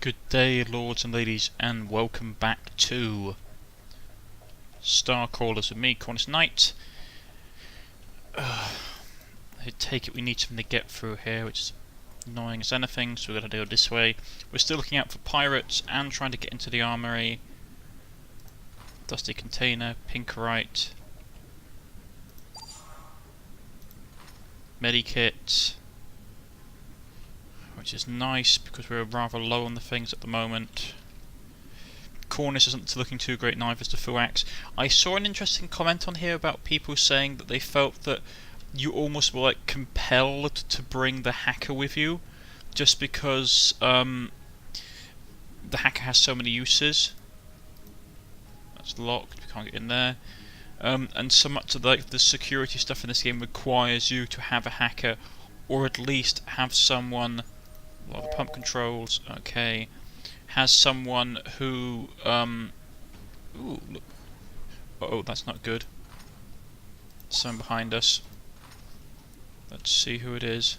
Good day, lords and ladies, and welcome back to StarCrawlers with me, Cornish-Knight. I take it we need something to get through here, which is annoying as anything, so we're going to go this way. We're still looking out for pirates and trying to get into the armory. Dusty container, pinkerite, medikit, which is nice because we're rather low on the things at the moment. Cornish isn't looking too great, neither is the full axe. I saw an interesting comment on here about people saying that they felt that you almost were like compelled to bring the hacker with you, just because the hacker has so many uses. That's locked, we can't get in there. And so much of the security stuff in this game requires you to have a hacker, or at least have someone. A lot of pump controls, okay. Has someone who, ooh, look. Uh-oh, that's not good. Someone behind us. Let's see who it is.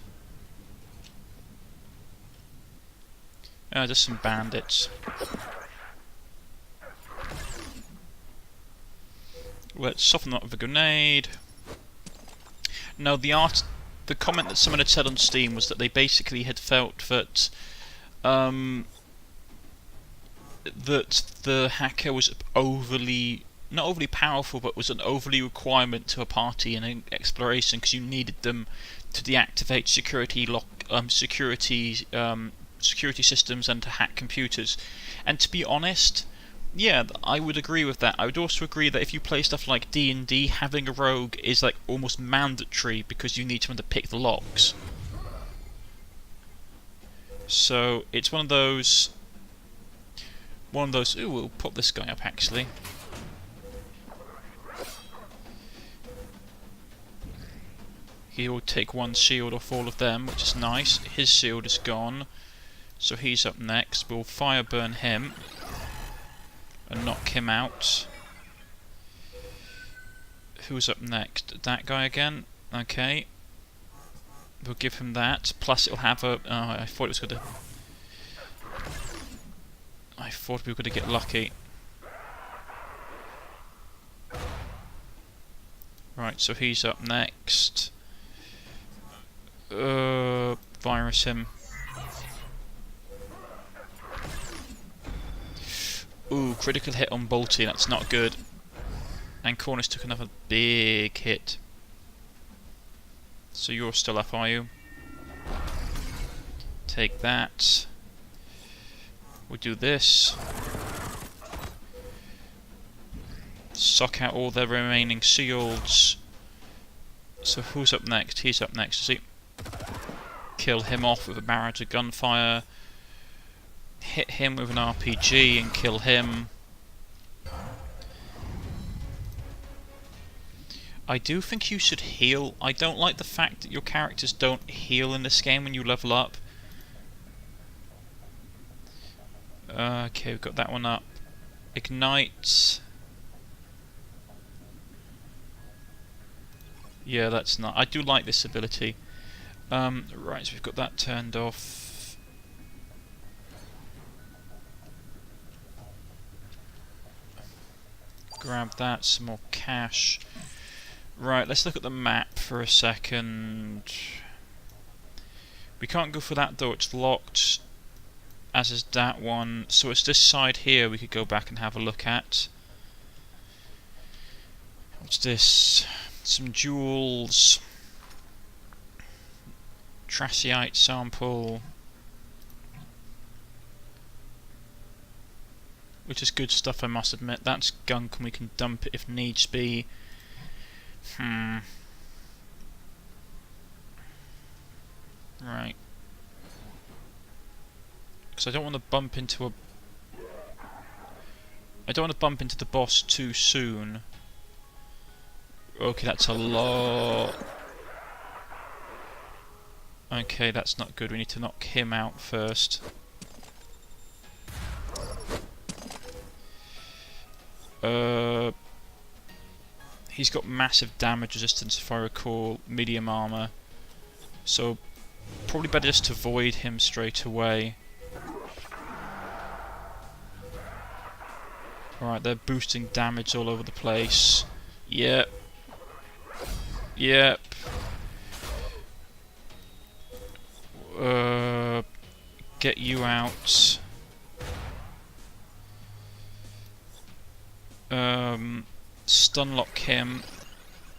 Just some bandits. Let's soften that with a grenade. Now the comment that someone had said on Steam was that they basically had felt that that the hacker was not overly powerful, but was an overly requirement to a party in an exploration, because you needed them to deactivate security systems and to hack computers. And to be honest, yeah, I would agree with that. I would also agree that if you play stuff like D&D, having a rogue is like almost mandatory because you need someone to pick the locks. So it's one of those. Ooh, we'll pop this guy up actually. He will take one shield off all of them, which is nice. His shield is gone, so he's up next. We'll fire burn him and knock him out. Who's up next? That guy again? Okay. We'll give him that. Plus it'll have a... I thought we were going to get lucky. Right, so he's up next. Virus him. Ooh, critical hit on Bolty, that's not good. And Cornish took another big hit. So you're still up, are you? Take that. We'll do this. Suck out all their remaining shields. So who's up next? He's up next, is he? Kill him off with a barrage of gunfire. Hit him with an RPG and kill him. I do think you should heal. I don't like the fact that your characters don't heal in this game when you level up. Okay, we've got that one up. Ignite. Yeah, that's not... I do like this ability. Right, so we've got that turned off. Grab that, some more cash. Right, let's look at the map for a second. We can't go for that door, it's locked, as is that one. So it's this side here we could go back and have a look at. What's this? Some jewels. Trachyite sample. Which is good stuff, I must admit. That's gunk and we can dump it if needs be. Right. Because I don't want to bump into the boss too soon. Okay, that's a lot. Okay, that's not good. We need to knock him out first. He's got massive damage resistance if I recall, medium armor. So probably better just to void him straight away. Alright, they're boosting damage all over the place. Yep. Yep. Get you out. Stunlock him.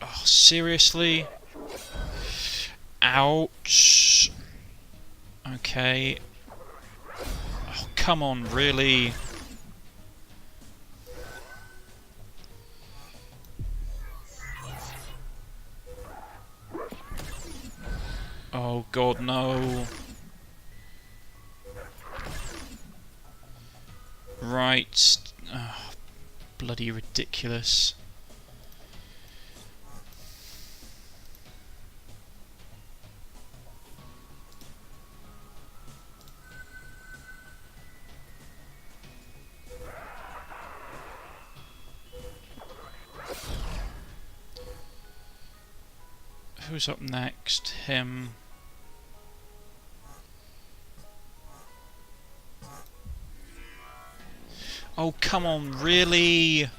Oh, seriously? Ouch. Okay. Oh, come on, really? Oh god, no. Right. Oh, bloody ridiculous. Who's up next? Him. Oh, come on, really?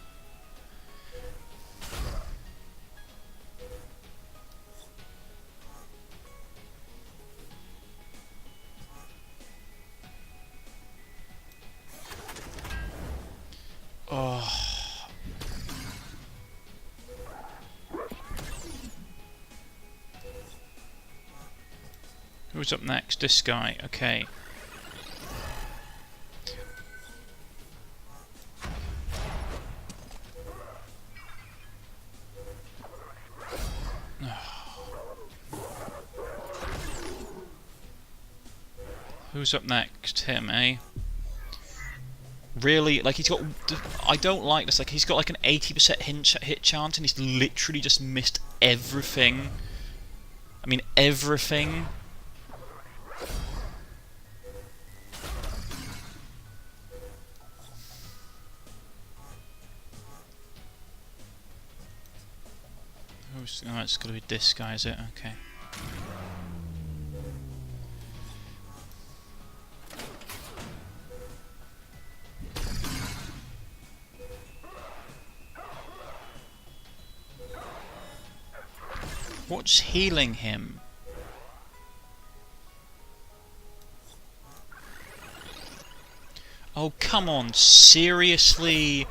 Oh. Who's up next? This guy. Okay. Who's up next? Him, eh? Really? Like, he's got... I don't like this. Like, he's got like an 80% hit chance and he's literally just missed everything. I mean, everything. Who's... Oh, it's gotta be this guy, is it? Okay. What's healing him? Oh, come on, seriously?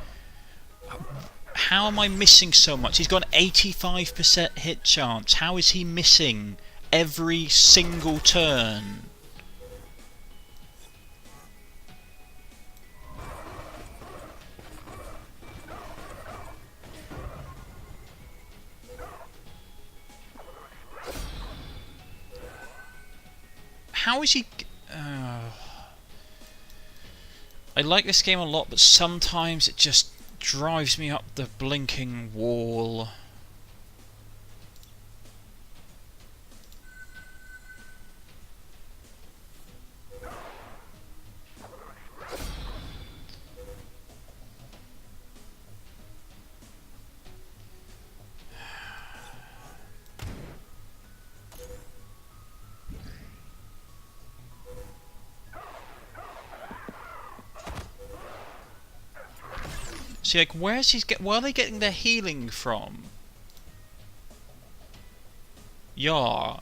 How am I missing so much? He's got an 85% hit chance. How is he missing every single turn? How is he... I like this game a lot, but sometimes it just drives me up the blinking wall. See, like, where are they getting their healing from? Yeah.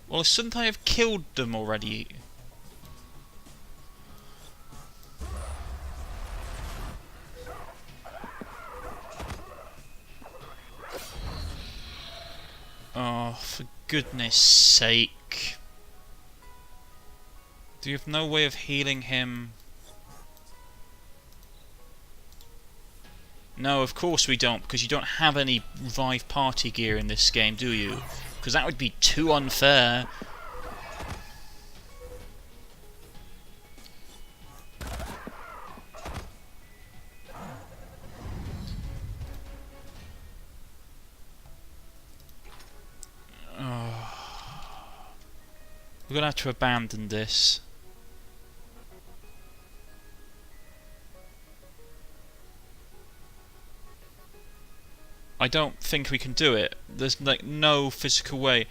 Well, shouldn't I have killed them already? Oh, for goodness sake. Do you have no way of healing him? No, of course we don't, because you don't have any revive party gear in this game, do you? Because that would be too unfair. Oh. We're going to have to abandon this. I don't think we can do it. There's like no physical way.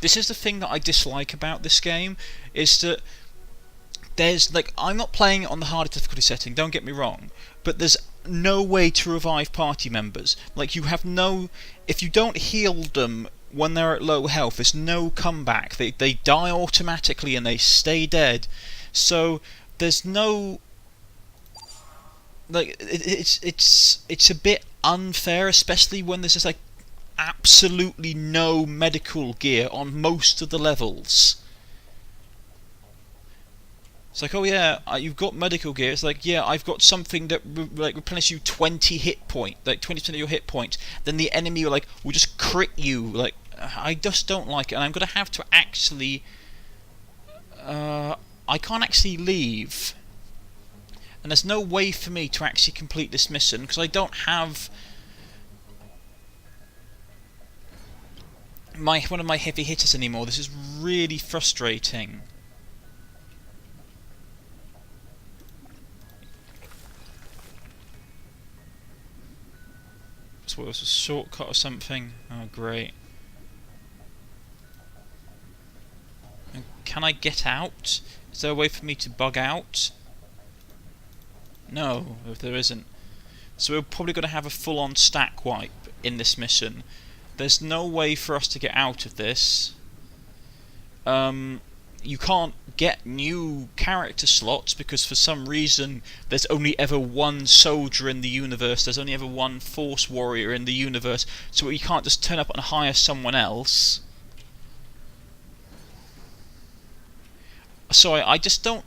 This is the thing that I dislike about this game, is that there's, like, I'm not playing it on the hardest difficulty setting, don't get me wrong, but there's no way to revive party members. Like, you have no... If you don't heal them when they're at low health, there's no comeback. They die automatically and they stay dead. So, there's no... Like, it's a bit unfair, especially when there's just, like, absolutely no medical gear on most of the levels. It's like, oh yeah, you've got medical gear. It's like, yeah, I've got something that replenishes you 20 hit point, like 20% of your hit points. Then the enemy will just crit you. Like, I just don't like it, and I'm gonna have to actually. I can't actually leave, and there's no way for me to actually complete this mission because I don't have one of my heavy hitters anymore. This is really frustrating. So what was a shortcut or something? Oh great. And can I get out? Is there a way for me to bug out? No, if there isn't. So we're probably going to have a full-on stack wipe in this mission. There's no way for us to get out of this. You can't get new character slots because for some reason there's only ever one soldier in the universe, there's only ever one force warrior in the universe, so you can't just turn up and hire someone else. So I just don't...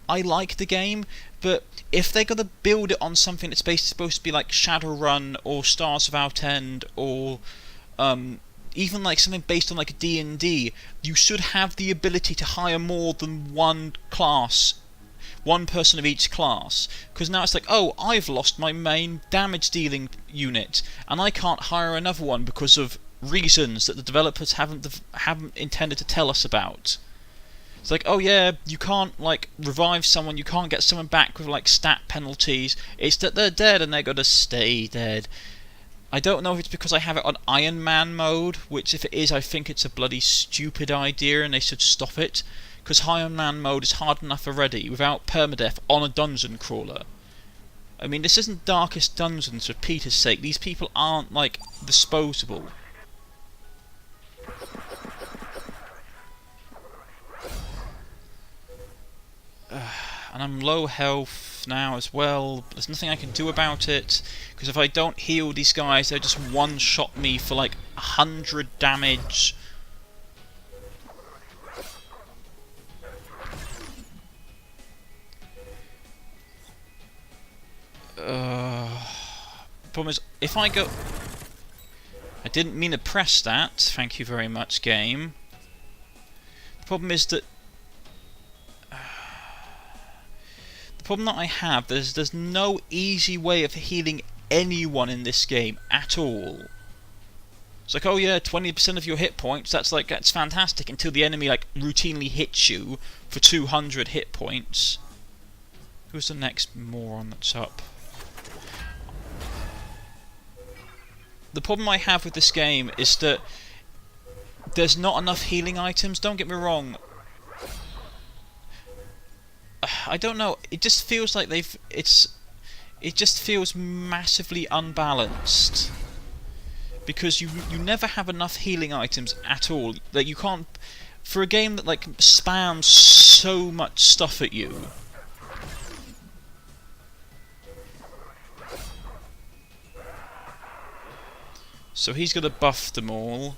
I like the game, but if they're going to build it on something that's supposed to be like ShadowRun or Stars Without End or even like something based on like D&D, you should have the ability to hire more than one class, one person of each class. Because now it's like, oh, I've lost my main damage dealing unit, and I can't hire another one because of reasons that the developers haven't intended to tell us about. It's like, oh yeah, you can't like revive someone, you can't get someone back with like stat penalties. It's that they're dead and they're gonna stay dead. I don't know if it's because I have it on Iron Man mode, which if it is, I think it's a bloody stupid idea and they should stop it. Because Iron Man mode is hard enough already without permadeath on a dungeon crawler. I mean, this isn't Darkest Dungeons for Peter's sake. These people aren't like disposable. And I'm low health now as well, but there's nothing I can do about it, because if I don't heal these guys, they'll just one-shot me for like 100 damage. Problem is, if I go... I didn't mean to press that, thank you very much, game. The problem is that the problem that I have, there's no easy way of healing anyone in this game at all. It's like, oh yeah, 20% of your hit points, that's fantastic, until the enemy like routinely hits you for 200 hit points. Who's the next moron that's up? The problem I have with this game is that there's not enough healing items. Don't get me wrong, I don't know, it just feels like it just feels massively unbalanced, because you never have enough healing items at all. Like, you can't, for a game that like spams so much stuff at you. So he's gonna buff them all.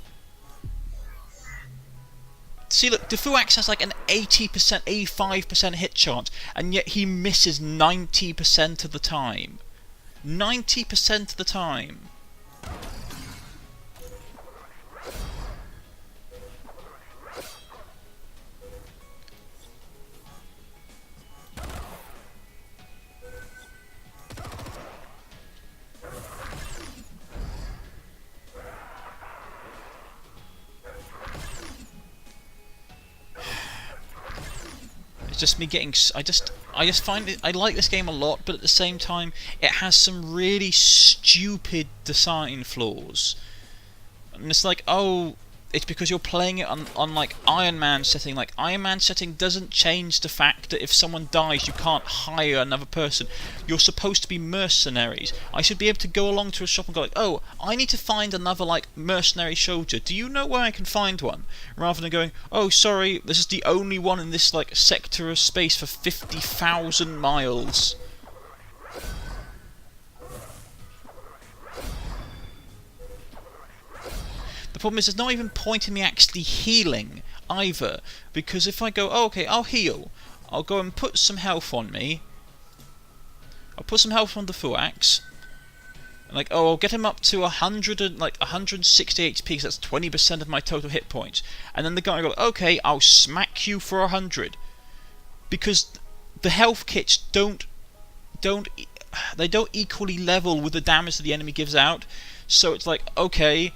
See, look, Defuax has like an 80%, 85% hit chance, and yet he misses 90% of the time. 90% of the time. Just me getting... I just find it... I like this game a lot, but at the same time, it has some really stupid design flaws. And it's like, oh, it's because you're playing it on like Iron Man setting. Like, Iron Man setting doesn't change the fact that if someone dies you can't hire another person. You're supposed to be mercenaries. I should be able to go along to a shop and go like, oh, I need to find another like mercenary soldier. Do you know where I can find one? Rather than going, oh sorry, this is the only one in this like sector of space for 50,000 miles. The problem is there's not even point in me actually healing either, because if I go, oh, okay, I'll heal, I'll go and put some health on me, I'll put some health on the Fuax, and like, oh, I'll get him up to 160 HP, because that's 20% of my total hit points, and then the guy will go, okay, I'll smack you for 100, because the health kits don't equally level with the damage that the enemy gives out, so it's like, okay,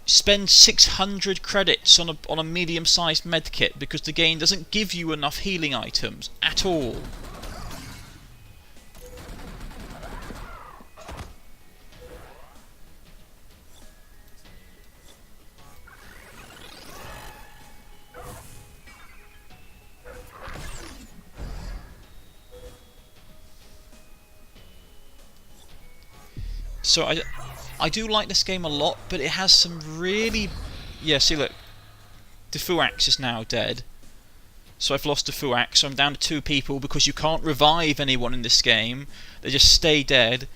spend 600 credits on a medium-sized medkit because the game doesn't give you enough healing items at all. So I do like this game a lot, but it has some really... Yeah, see look, the Fuax is now dead. So I've lost the Fuax, so I'm down to 2 people because you can't revive anyone in this game. They just stay dead.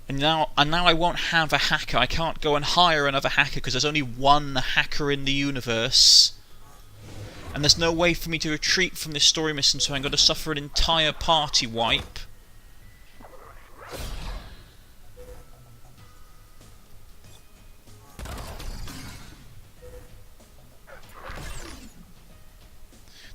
And now I won't have a hacker. I can't go and hire another hacker because there's only one hacker in the universe. And there's no way for me to retreat from this story mission, so I'm going to suffer an entire party wipe.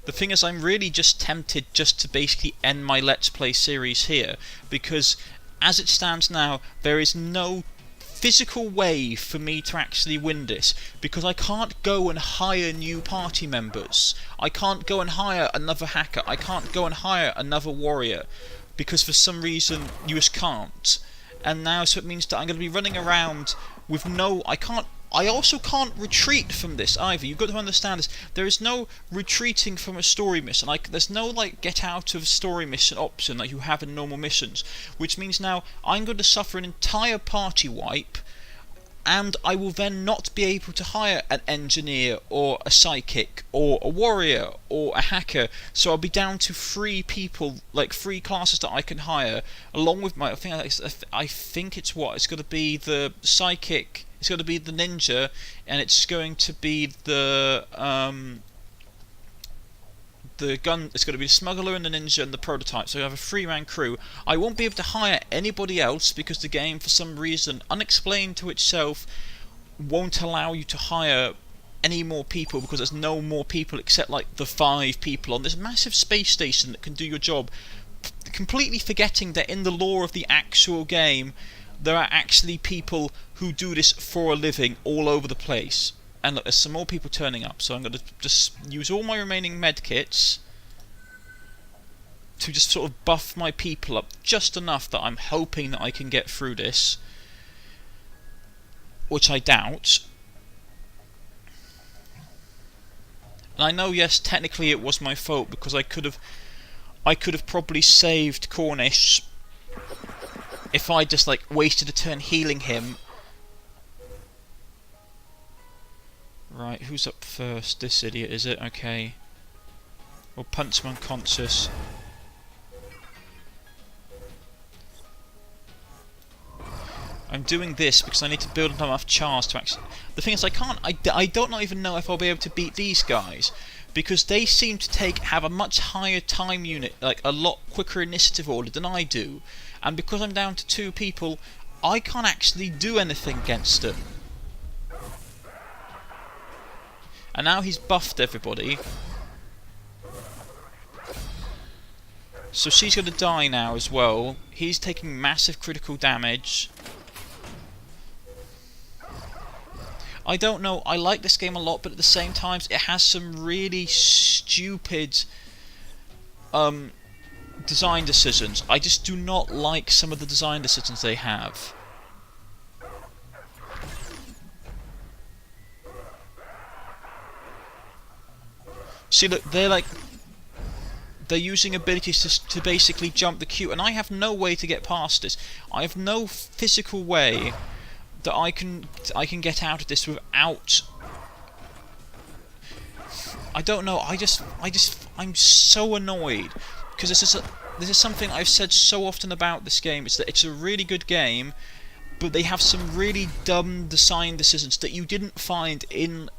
The thing is, I'm really just tempted just to basically end my Let's Play series here, because as it stands now, there is no physical way for me to actually win this, because I can't go and hire new party members. I can't go and hire another hacker. I can't go and hire another warrior, because for some reason you just can't. And now, so it means that I'm going to be running around with no... I also can't retreat from this either. You've got to understand this. There is no retreating from a story mission. There's no like get out of story mission option like you have in normal missions. Which means now I'm going to suffer an entire party wipe, and I will then not be able to hire an engineer or a psychic or a warrior or a hacker. So I'll be down to 3 people, like 3 classes that I can hire, along with my... I think it's what? It's going to be the psychic... It's going to be the ninja, and it's going to be the gun. It's going to be the smuggler and the ninja and the prototype. So you have a 3-man crew. I won't be able to hire anybody else because the game, for some reason unexplained to itself, won't allow you to hire any more people, because there's no more people except like the 5 people on this massive space station that can do your job. Completely forgetting that in the lore of the actual game, there are actually people who do this for a living all over the place. And look, there's some more people turning up, so I'm going to just use all my remaining medkits to just sort of buff my people up just enough that I'm hoping that I can get through this, which I doubt. And I know, yes, technically it was my fault, because I could have probably saved Cornish if I just like wasted a turn healing him. Right, who's up first? This idiot, is it? Okay. We'll punch him unconscious. I'm doing this because I need to build enough chars to actually... The thing is, I don't even know if I'll be able to beat these guys, because they seem to have a much higher time unit, like a lot quicker initiative order than I do. And because I'm down to 2 people, I can't actually do anything against them. And now he's buffed everybody. So she's going to die now as well. He's taking massive critical damage. I don't know, I like this game a lot, but at the same time it has some really stupid design decisions. I just do not like some of the design decisions they have. See, look, they're using abilities to basically jump the queue, and I have no way to get past this. I have no physical way that I can get out of this without. I don't know. I'm so annoyed because this is something I've said so often about this game. It's that it's a really good game, but they have some really dumb design decisions that you didn't find in.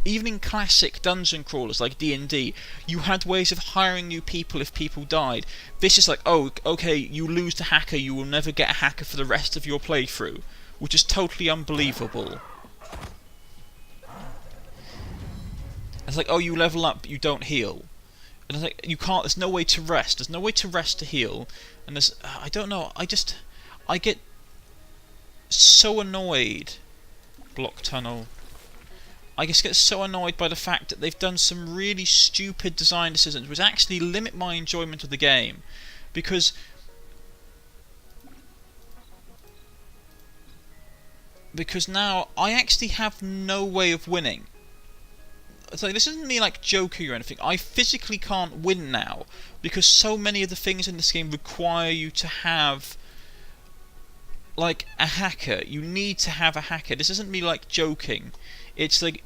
Even in classic dungeon crawlers like D&D, you had ways of hiring new people if people died. This is like, oh, okay, you lose the hacker, you will never get a hacker for the rest of your playthrough, which is totally unbelievable. It's like, oh, you level up, you don't heal. And it's like, you can't, there's no way to rest. There's no way to rest to heal. And there's, I don't know, I get so annoyed. Block tunnel. I just get so annoyed by the fact that they've done some really stupid design decisions which actually limit my enjoyment of the game. Because now I actually have no way of winning. So this isn't me like joking or anything. I physically can't win now because so many of the things in this game require you to have like a hacker. You need to have a hacker. This isn't me like joking. It's like,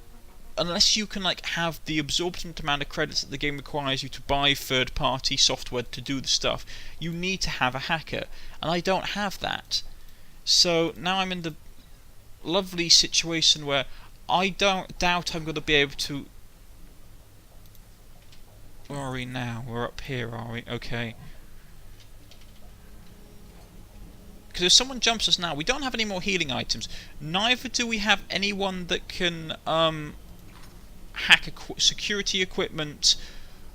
unless you can like have the absorbent amount of credits that the game requires you to buy third-party software to do the stuff, you need to have a hacker, and I don't have that. So now I'm in the lovely situation where I don't doubt I'm going to be able to. Where are we now? We're up here, are we? Okay. Because if someone jumps us now, we don't have any more healing items. Neither do we have anyone that can hack security equipment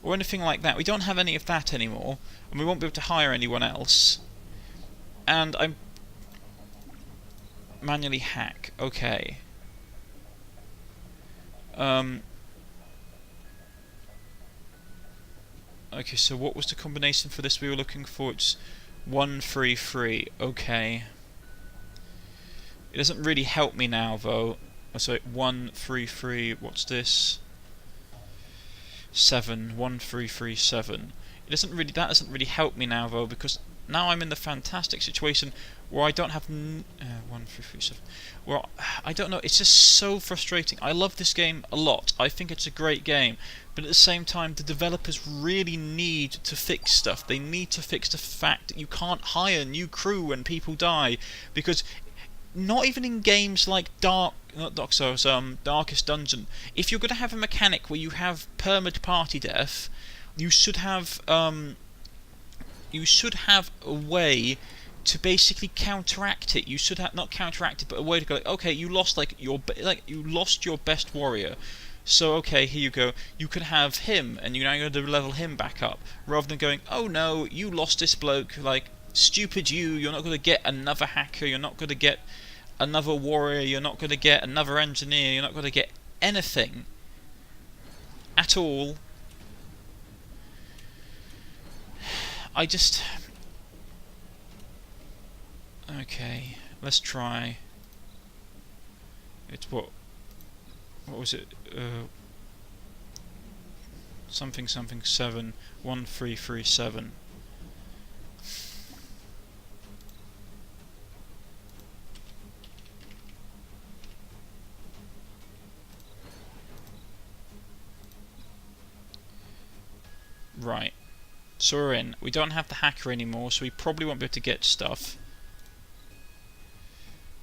or anything like that. We don't have any of that anymore, and we won't be able to hire anyone else. And I'm manually hack. Okay. Okay, so what was the combination for this we were looking for? It's 133. Okay. It doesn't really help me now, though. Oh, sorry, 133. What's this? 7. 1337. That doesn't really help me now, though, because now I'm in the fantastic situation where I don't have 1337. Well, I don't know. It's just so frustrating. I love this game a lot. I think it's a great game. But at the same time, the developers really need to fix stuff. They need to fix the fact that you can't hire new crew when people die, because not even in games like Darkest Dungeon, if you're going to have a mechanic where you have permanent party death, you should have a way to basically counteract it. You should have not counteract it, but a way to go, like, okay, you lost you lost your best warrior. So okay, here you go. You can have him, and you're now going to level him back up, rather than going, oh no, you lost this bloke. Like, stupid you. You're not going to get another hacker. You're not going to get another warrior. You're not going to get another engineer. You're not going to get anything at all. Okay, let's try. It's what was it? Something 7 1337. Right. So we're in. We don't have the hacker anymore, so we probably won't be able to get stuff.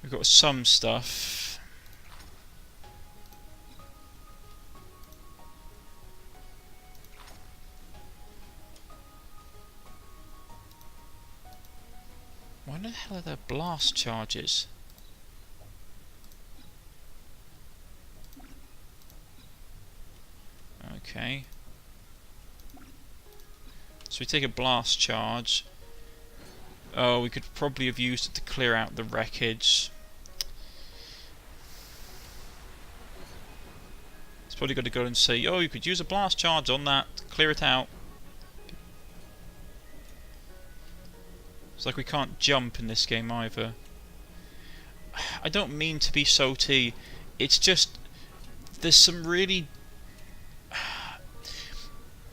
We've got some stuff. Why the hell are there blast charges? Okay. So we take a blast charge. Oh, we could probably have used it to clear out the wreckage. It's probably got to go and say, oh, you could use a blast charge on that, clear it out. It's like we can't jump in this game either. I don't mean to be salty, it's just there's some really...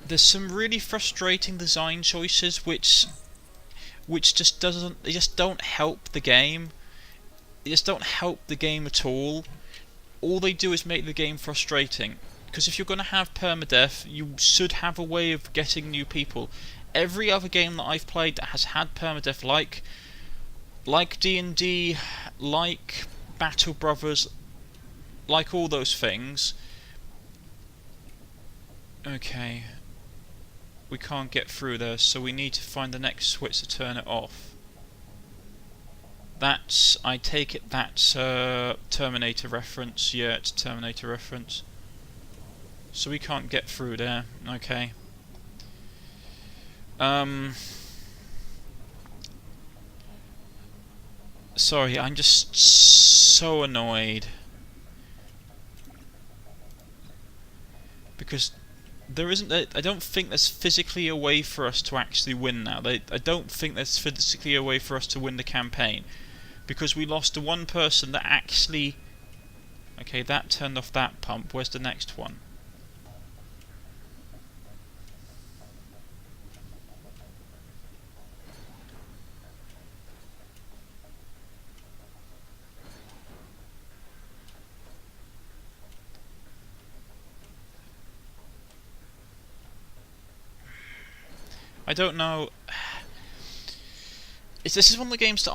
there's some really frustrating design choices which just doesn't, they just don't help the game. They just don't help the game at all. All they do is make the game frustrating. Because if you're going to have permadeath, you should have a way of getting new people. Every other game that I've played that has had permadeath, like D&D, like Battle Brothers, like all those things. Okay, we can't get through there, so we need to find the next switch to turn it off. That's, I take it that's a Terminator reference. Yeah, it's a Terminator reference. So we can't get through there. Okay. Sorry, I'm just so annoyed. Because there isn't, I don't think there's physically a way for us to actually win now. I don't think there's physically a way for us to win the campaign. Because we lost the one person that actually... Okay, that turned off that pump. Where's the next one? I don't know. This is one of the games that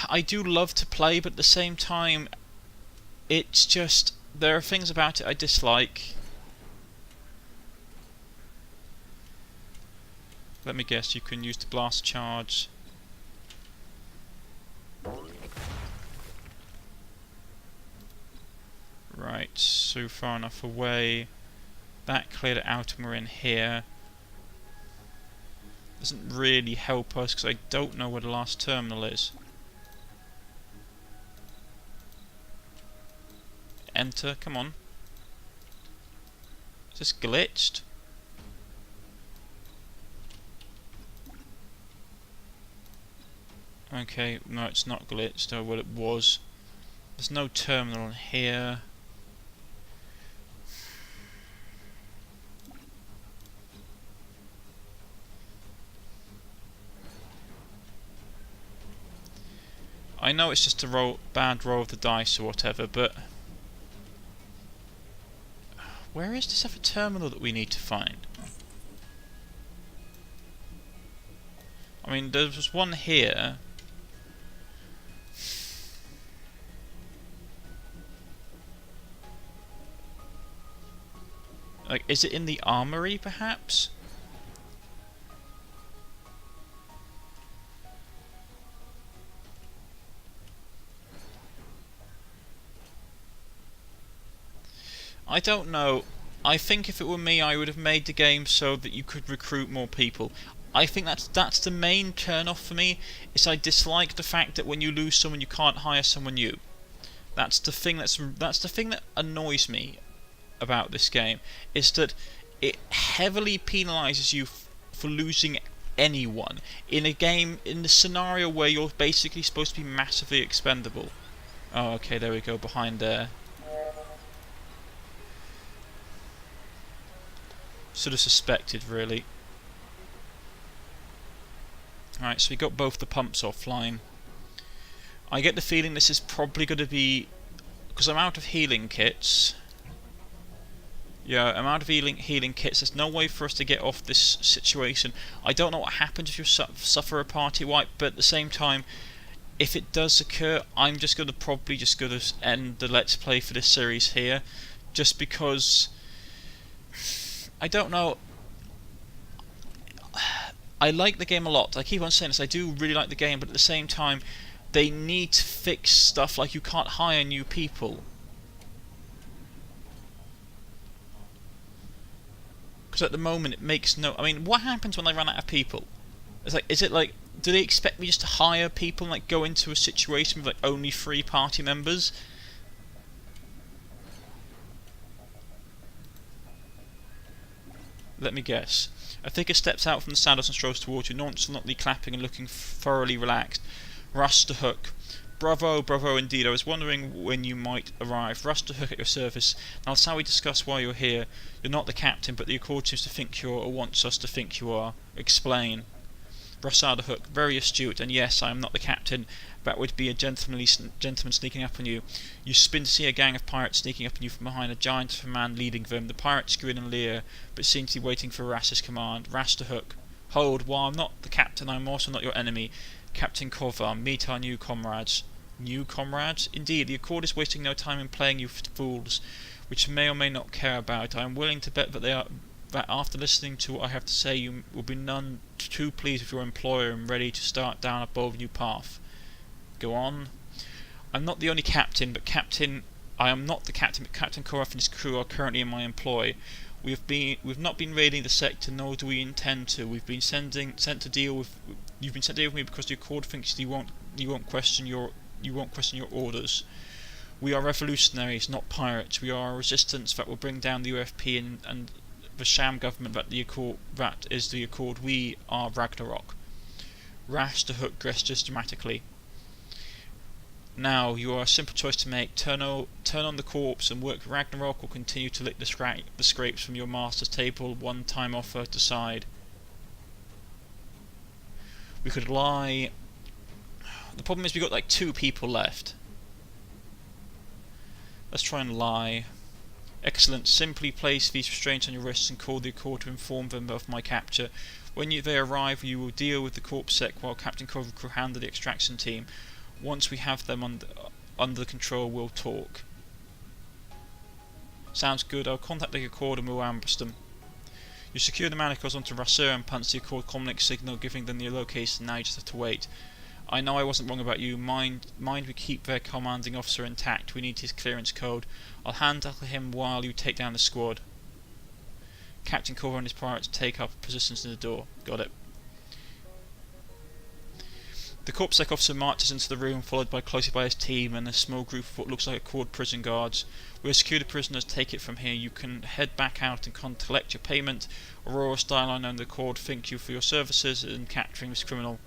I do love to play, but at the same time, it's just, there are things about it I dislike. Let me guess, you can use the blast charge. Right, so far enough away. That cleared it out and we're in here. Doesn't really help us because I don't know where the last terminal is. Enter, come on. Is this glitched? Okay, no, it's not glitched. Oh, well, it was. There's no terminal in here. I know it's just a bad roll of the dice or whatever, but where is this other terminal that we need to find? I mean, there was one here. Like, is it in the armory, perhaps? I don't know. I think if it were me, I would have made the game so that you could recruit more people. I think that's the main turn-off for me. Is I dislike the fact that when you lose someone, you can't hire someone new. That's the thing that annoys me about this game. Is that it heavily penalises you for losing anyone in a game, in the scenario where you're basically supposed to be massively expendable. Oh, okay, there we go, behind there. Should have suspected, really. Alright, so we got both the pumps offline. I get the feeling this is probably going to be... because I'm out of healing kits. Yeah, I'm out of healing kits. There's no way for us to get off this situation. I don't know what happens if you suffer a party wipe, but at the same time, if it does occur, I'm just going to probably end the Let's Play for this series here. Just because... I don't know. I like the game a lot. I keep on saying this. I do really like the game, but at the same time, they need to fix stuff like you can't hire new people. Because at the moment, it makes no... I mean, what happens when I run out of people? It's like, is it like, do they expect me just to hire people and like go into a situation with like only 3 party members? Let me guess. A figure steps out from the saddles and strolls towards you, nonchalantly clapping and looking thoroughly relaxed. Rush the hook. Bravo, bravo indeed. I was wondering when you might arrive. Russ to Hook at your service. Now shall we discuss why you're here? You're not the captain, but the Accord seems to think you are, or wants us to think you are. Explain. Russ to Hook, very astute, and yes, I am not the captain. That would be a gentleman sneaking up on you. You spin to see a gang of pirates sneaking up on you from behind, a giant of a man leading them. The pirates grin and leer, but seem to be waiting for Rass's command. Rass to Hook. Hold, while I'm not the captain, I'm also not your enemy. Captain Korvar, meet our new comrades. New comrades? Indeed, the Accord is wasting no time in playing you fools, which may or may not care about. I am willing to bet that after listening to what I have to say, you will be none too pleased with your employer and ready to start down a bold new path. Go on. I'm not the only captain, but I am not the captain, but Captain Korvar and his crew are currently in my employ. We've not been raiding the sector, nor do we intend to. You've been sent to deal with me because the Accord thinks you won't question your orders. We are revolutionaries, not pirates. We are a resistance that will bring down the UFP and the sham government that is the Accord. We are Ragnarok. Rash to Hook gestures dramatically. Now, you are a simple choice to make. Turn on the corpse and work Ragnarok, or continue to lick the scrapes from your master's table. One time offer, decide. We could lie. The problem is we've got like 2 people left. Let's try and lie. Excellent. Simply place these restraints on your wrists and call the Accord to inform them of my capture. When they arrive, you will deal with the corpse sec while Captain Korvar will handle the extraction team. Once we have them under control, we'll talk. Sounds good. I'll contact the Accord and we'll ambush them. You secure the manacles onto Rassur and punch the Accord comlink signal, giving them the location. Now you just have to wait. I know I wasn't wrong about you. Mind we keep their commanding officer intact. We need his clearance code. I'll handle him while you take down the squad. Captain Korvar and his pirates take up positions in the door. Got it. The corpsec officer marches into the room, followed closely by his team and a small group of what looks like Accord prison guards. We'll secure the prisoners. Take it from here. You can head back out and collect your payment. Aurora, Starline and the Accord thank you for your services in capturing this criminal.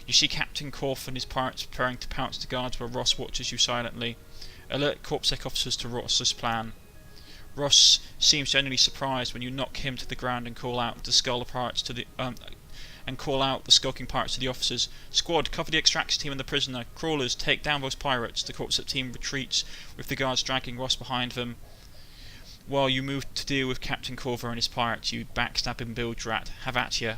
You see Captain Korf and his pirates preparing to pounce the guards while Ross watches you silently. Alert corpsec officers to Ross's plan. Ross seems genuinely surprised when you knock him to the ground and call out the skulking pirates to the officers. Squad, cover the extraction team and the prisoner. Crawlers, take down those pirates. The corpsec team retreats, with the guards dragging Ross behind them. While you move to deal with Captain Korvar and his pirates, you backstabbing bilge rat. Have at ya.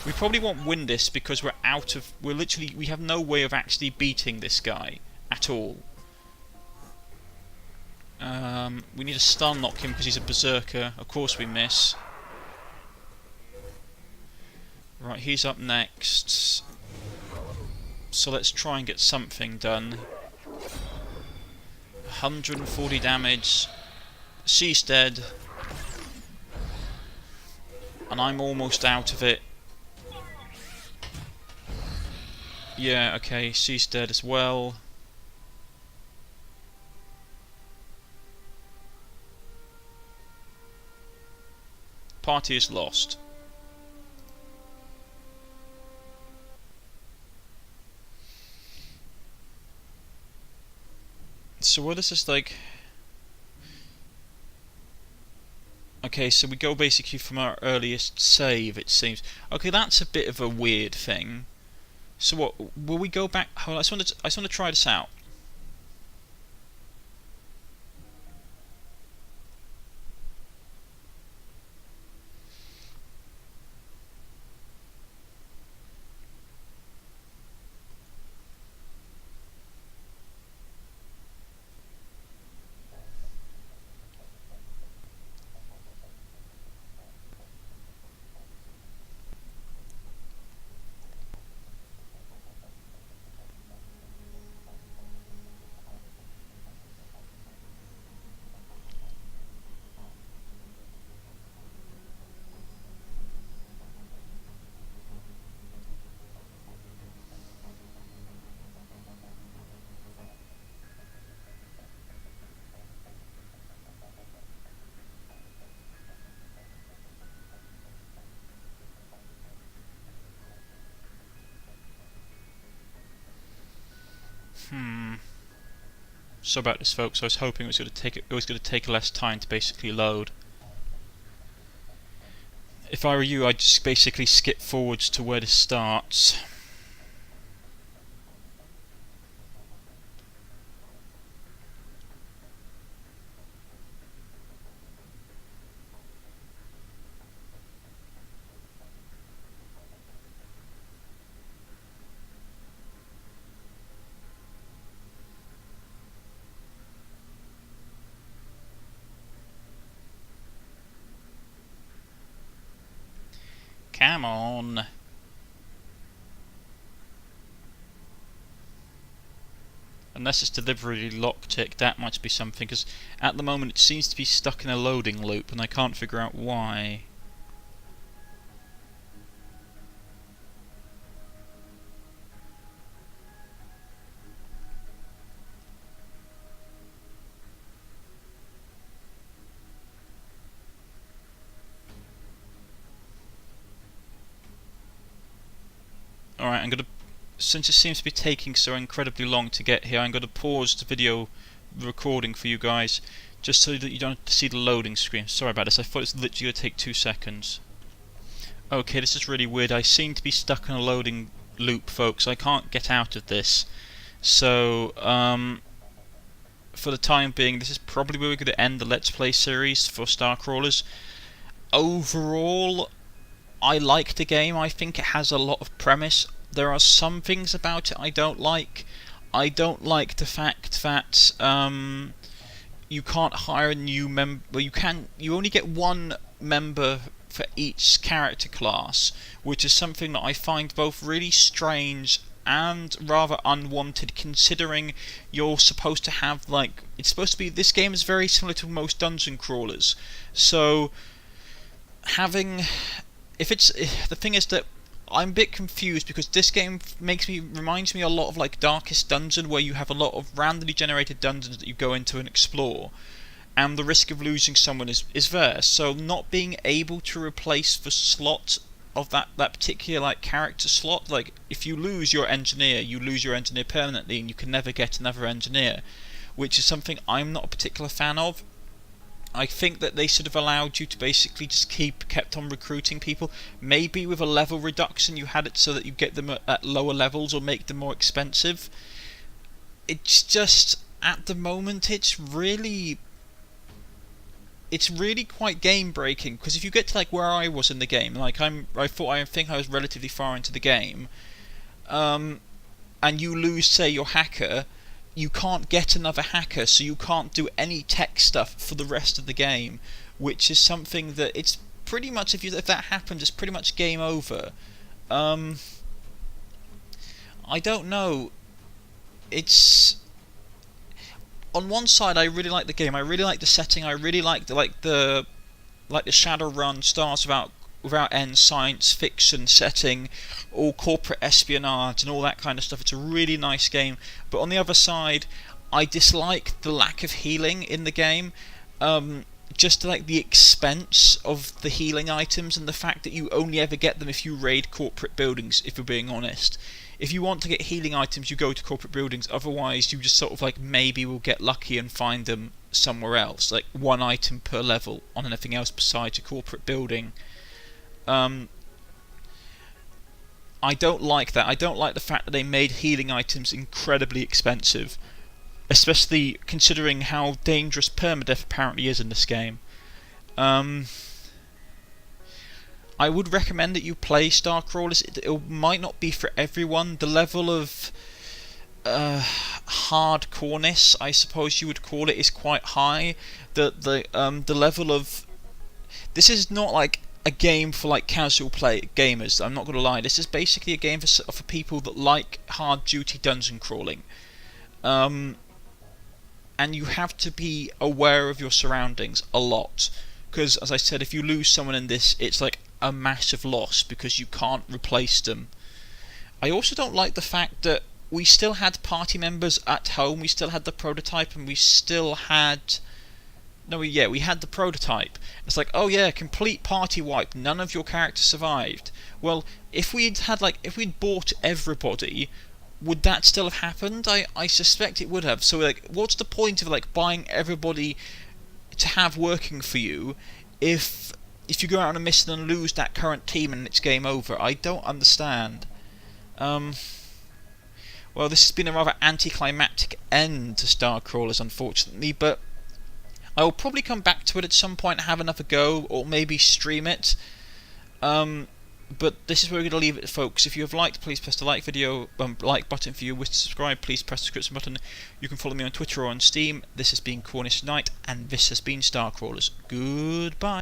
We probably won't win this because we have no way of actually beating this guy at all. We need to stun lock him because he's a berserker. Of course we miss. Right, he's up next. So let's try and get something done. 140 damage. She's dead. And I'm almost out of it. Yeah, okay, she's dead as well. Party is lost. So what is this like? Okay, so we go basically from our earliest save, it seems. Okay, that's a bit of a weird thing. So what, will we go back? Hold on, I just want to try this out. So about this, folks. I was hoping it was going to take less time to basically load. If I were you, I'd just basically skip forwards to where this starts. Come on. Unless it's deliberately locked-ticked, that might be something, because at the moment it seems to be stuck in a loading loop and I can't figure out why. Alright, I'm going to, since it seems to be taking so incredibly long to get here, I'm going to pause the video recording for you guys, just so that you don't have to see the loading screen. Sorry about this, I thought it was literally going to take 2 seconds. Okay, this is really weird. I seem to be stuck in a loading loop, folks. I can't get out of this. So, for the time being, this is probably where we're going to end the Let's Play series for StarCrawlers. Overall, I like the game. I think it has a lot of premise. There are some things about it I don't like. I don't like the fact that you can't hire a new member. Well, you only get one member for each character class, which is something that I find both really strange and rather unwanted, considering you're supposed to have, like, it's supposed to be, this game is very similar to most dungeon crawlers. So having, the thing is that I'm a bit confused, because this game reminds me a lot of like Darkest Dungeon, where you have a lot of randomly generated dungeons that you go into and explore, and the risk of losing someone is there. So not being able to replace the slot of that particular like character slot, like if you lose your engineer, you lose your engineer permanently and you can never get another engineer, which is something I'm not a particular fan of. I think that they should have allowed you to basically just kept on recruiting people. Maybe with a level reduction you had it so that you get them at lower levels or make them more expensive. It's just, at the moment, it's really quite game breaking, because if you get to like where I was in the game, like I think I was relatively far into the game, and you lose, say, your hacker, you can't get another hacker, so you can't do any tech stuff for the rest of the game, which is something that it's pretty much, if that happens, it's pretty much game over. I don't know. It's, on one side, I really like the game. I really like the setting. I really like the ShadowRun Stars Without End science fiction setting, all corporate espionage and all that kind of stuff. It's a really nice game. But on the other side, I dislike the lack of healing in the game. Just like the expense of the healing items and the fact that you only ever get them if you raid corporate buildings, if you're being honest. If you want to get healing items, you go to corporate buildings. Otherwise, you just sort of like maybe will get lucky and find them somewhere else. Like one item per level on anything else besides a corporate building. I don't like that. I don't like the fact that they made healing items incredibly expensive, especially considering how dangerous permadeath apparently is in this game. I would recommend that you play StarCrawlers. It might not be for everyone. The level of hardcoreness, I suppose you would call it, is quite high. The level of, this is not like a game for like casual gamers. I'm not going to lie. This is basically a game for people that like hard duty dungeon crawling. And you have to be aware of your surroundings a lot, because as I said, if you lose someone in this, it's like a massive loss because you can't replace them. I also don't like the fact that we still had party members at home. We still had the prototype, and we still had, we had the prototype. It's like, oh yeah, complete party wipe, none of your characters survived. Well, if we'd bought everybody, would that still have happened? I suspect it would have. So like, what's the point of like buying everybody to have working for you if you go out on a mission and lose that current team and it's game over? I don't understand. Well, this has been a rather anticlimactic end to StarCrawlers, unfortunately, but I will probably come back to it at some point and have another go, or maybe stream it. But this is where we're going to leave it, folks. If you have liked, please press the like button. If you wish to subscribe, please press the subscription button. You can follow me on Twitter or on Steam. This has been Cornish-Knight, and this has been StarCrawlers. Goodbye.